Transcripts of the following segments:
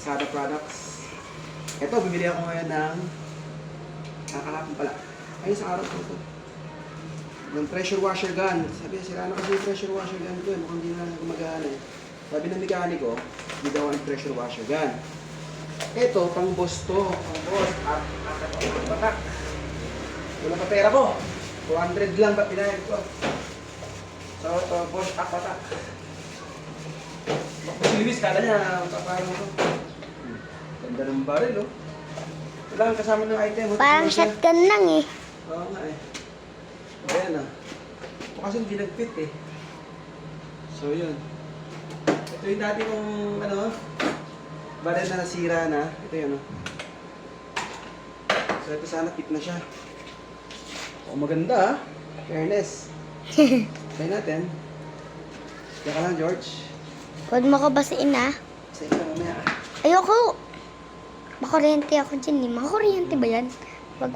Lazada products. Ito, bibili ako ngayon ng kahapon pala. Ayun sa araw ko ito. Ng pressure washer gun. Sabi, sira na kasi yung pressure washer gun ko. Mukhang hindi na gumagana eh. Sabi ng mekaniko, hindi daw ang pressure washer gun. Ito, pang Bosch to. Pang Bosch. Batak. Wala pa pera ko. 200 lang ba pinayag ko. So, ito, Bosch batak. Si Luis, kala niya, papahin mo ito. Ganda ng baril, oh. Wala kang kasama ng item. Parang shotgun lang eh. Oo nga eh. Ayan ah. Ito kasi hindi nag-fit eh. So yun. Ito yung dati kong ano, baril na nasira na. Ito yun oh. So ito sana fit na siya. Oh, maganda ah. Fairness. Try natin. Diyan ka lang, George. Huwag mo ko basiin ah. Sa ito mamaya ah. Ayoko. Makuryente ako dyan eh. Makuryente ba yan? Wag.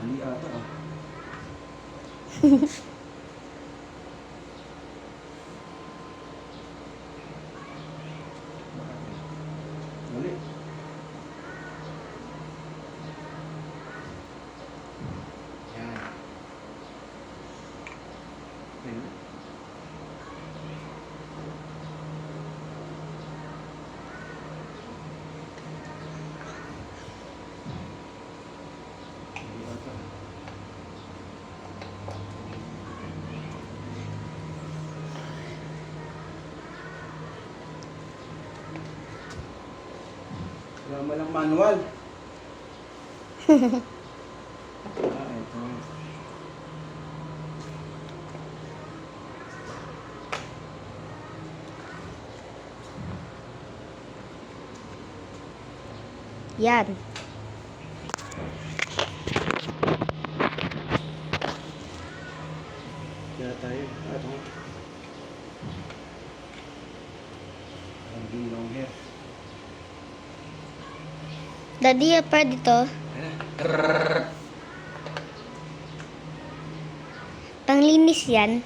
Mali ata ah. Mali. Yan. Ayun. Mali ata. Wala mo lang manual. Ito. Yan. Kaya tayo. Ito. Ang long hair. Daddy, pwede to. Panglinis yan.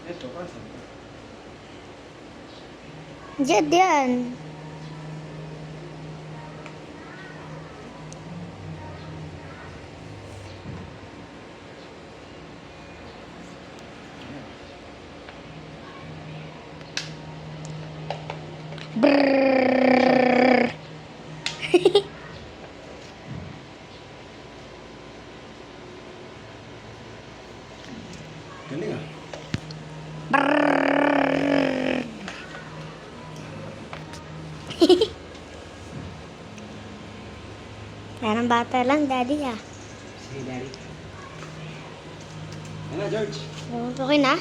Ito, kasi. Yan. Brrrr. Galing ah. Brrrr. Parang bata lang, Daddy ah. Sige, Daddy. Ano, George? Okay na?